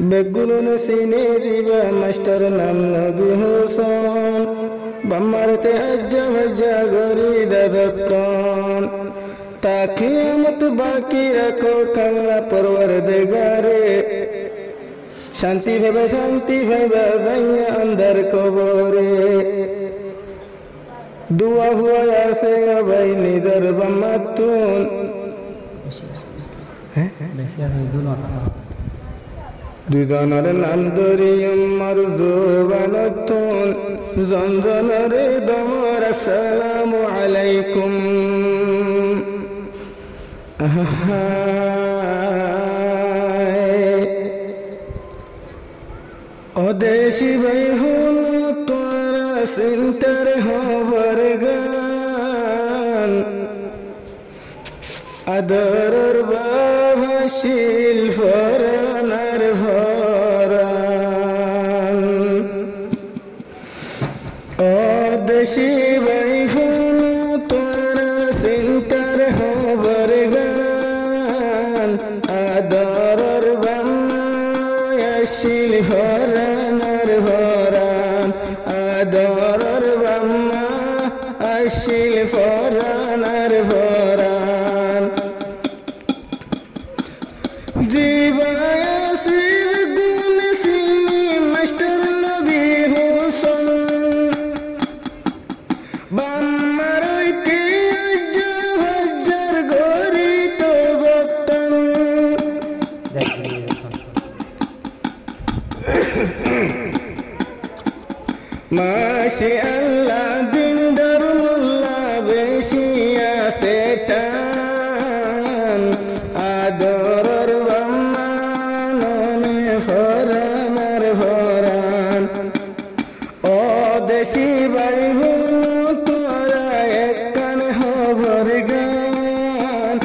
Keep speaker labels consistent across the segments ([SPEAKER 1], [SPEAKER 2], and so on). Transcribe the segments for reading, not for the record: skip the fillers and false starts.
[SPEAKER 1] বেগুলো সিনে দিবা মাস্টার নাম নবী হোসেন বাম্মারতে হজ্জা হজ্জা গরি দাদকন তাকে মত বাকি রাখো কামলা পরওয়ারদিগারে শান্তি ভাইবা ভাইয়া अंदर কবরে दुआ हुआ ऐसे भाई निदर बम्मतून দুইজনের নাম দরিয়ম মারজুবানতুন জনজনরে দমর আসসালামু আলাইকুম অদেশি ভাই হুন তোরা সিন্তার হবার গান আদরর বাভাশিল ফরানার ফরান অদেশি ভাই হুন তোরা সিন্তার হবার গান আদরর বাভাশিল ফরানার ফরান আদরর বাভাশিল ফরানার ফরান জীবায়াসির গুণ সিনি মাস্টার নবী হোসেন বাম্মারইতে আজ্জা হজ্জার গরি তো বতন মাশে আল্লাহ দিনদার মোল্লা বেশি আছে টান আদরর বাম্মাননে ফরানার ফরান অদেশি ভাই হুন তোরা একখান হবর গান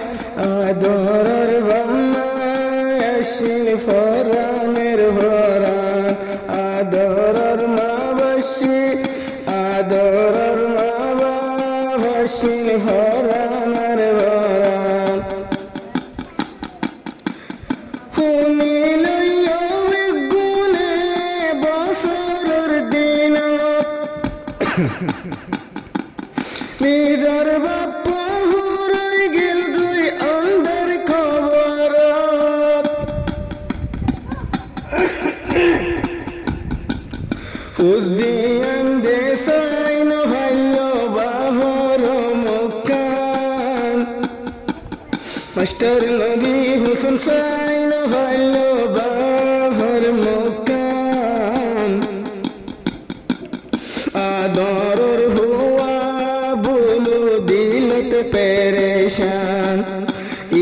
[SPEAKER 1] আদরর বাম্মাশিল ফরানের ফরান আদরর আদরর মাবাশিল ফরানার ফরান ফুনি লইয়া গুনে বছরের দিন নিদর বাপ্পা হুরাই গেল গুই অন্দর খবর ফুদিয়ান দেশাইন ভাইলো বাবর মুকান মাস্টার নবী হোসেন সাইন ভাইলো বাবর মুকান আদরর হুয়া বুলু দিলত পেরেশান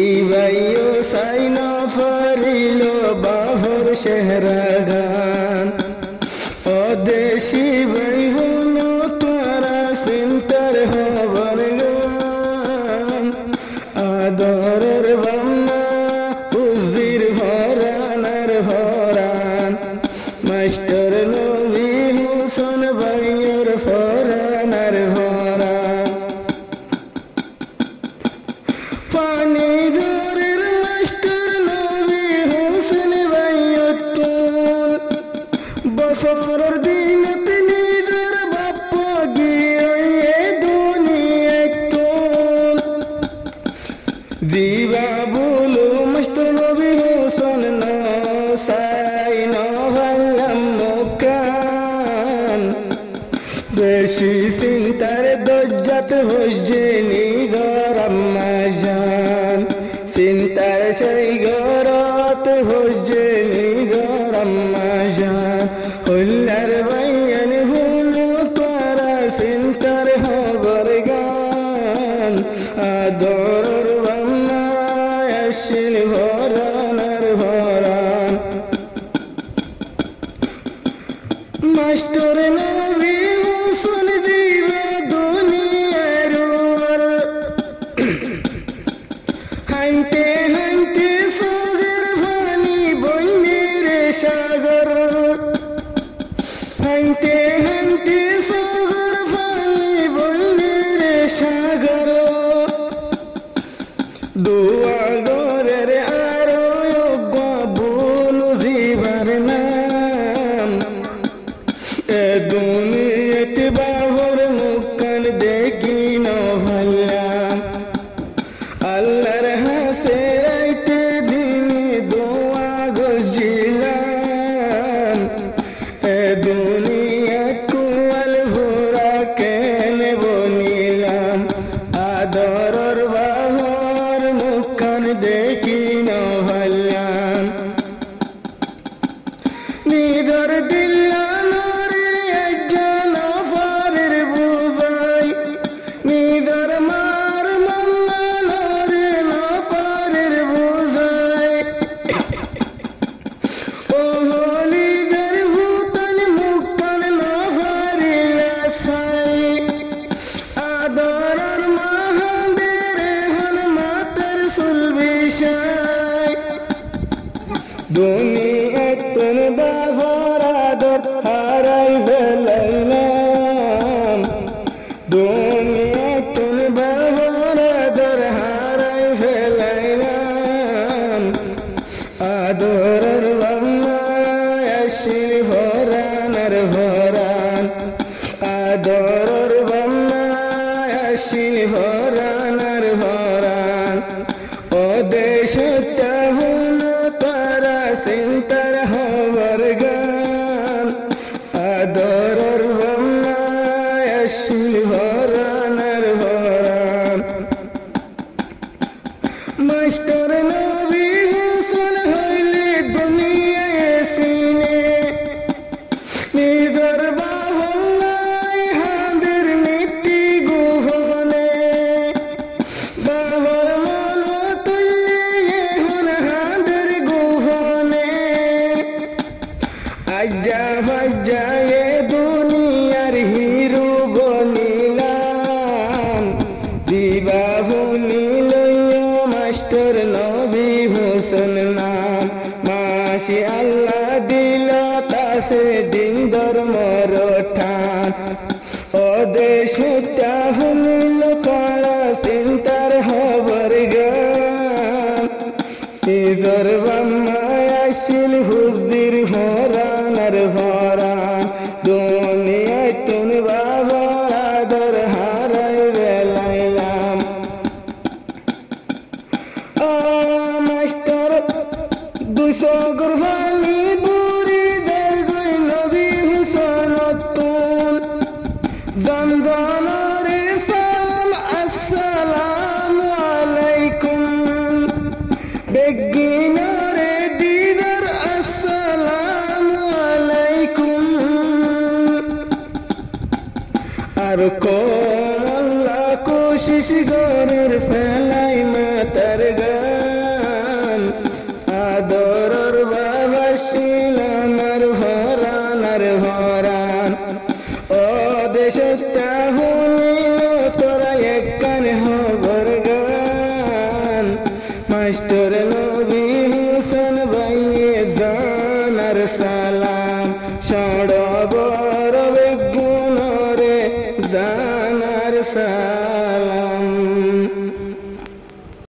[SPEAKER 1] ইবাইও সাইন ফরিলো বাবর শেহরাগান অদেশি ভাই হুন তোরা সিন্তার হবার গান আদরর বাম্মা উজির ফরানার ফরান মাস্টার নবী হোসেন ভাইয়ের ফরানার ফরান পানি দরের মাস্টার নবী হোসেন ভাইয়ের তুন বছরের দিনত নিজের বাপ্পা গিয়ে দুনিয়া তুন দিবা বলো মাস্টার নবী হোসেন সাই নভাল্লাম মুকান বেশি চিন্তার দজ্জাত হজ্জে নিগর আম্মা জান চিন্তার সেই গরত হজ্জে নিগর আম্মা জান হুল্লার বাইয়ান হুলু তোরা চিন্তার হবর গান আদরর বাম্মাশিল ফরানার ফরান মাস্টার নবী হোসেন দিবা দুনিয়ার হাইতে হাইতে সাগর পানি বইনের সাগর হাইতে হাইতে সাগর পানি বইনের সাগর দোয়া গরের আরো বলু জীবা বুঝিলাম এ দুনিয়া কুয়াল ভরা কেনে বনিলাম আদরর বাবার মুখখান দেখি ন ভাল্লাম নিদর দিল্লা নরের একজন ফারের বুঝাই নিদর মার মাল্লা নরে না ফারের বুঝাই ও হলিদের ভূতন মুখখান না ফারিলা সাই আদরর মাহাদের হন মাতার সুলবিশাই দুনিয়াত তুন বাবার আদর হারাই ফেলাইলাম দুনিয়াত তুন বাবার আদর হারাই ফেলাইলাম আদরের বাম্মায় আসির ভরান আর ভরান আদরের বাম্মায় আসির ভরান আর ভরান ও দেশ চাহুন তারা চিন্তার হবার গান আদরের বাম্মায় আসির ভরান আর ভরান মাস্টার নবী হুসেন হইলে দুনিয়ায় সিনে নিদর বাবলাই হাঁদের নীতি গুহনে বাবার মন তুল্লি হন হাঁদের গুহনে আজ্জা ভাজ্জা এ দুনিয়ার হিরো বনিলাম দিবা বনিল মাস্টার নবী হুসেন নাম মাসি আল্লাহ দিল তাসে দিন ধর্মর ঠান ও দেশ চাহুনিল করা চিন্তার হবার গান ইদর বাম্মায় আসিল হুজির হরান আর ভরান দুনিয়ায় তুন বাবার আদর হারাই বেলাইলাম মাস্টার দুশো গুরবানি বুড়ি দেগুই নবী হুসেন তুন জনজনরে সালাম আসসালামু আলাইকুম বেগিনরে দিদার আসসালামু আলাইকুম আর কোন আল্লাহ কোশিশ গরের ফেলাই মাতার গান আদরর বাবা শিলাম আর ভরান আর ভরান ও দেশ তাহুনিল তোরা এক কান হবার গান মাস্টার নবী হুসেন ভাইয়ে জান আর সালাম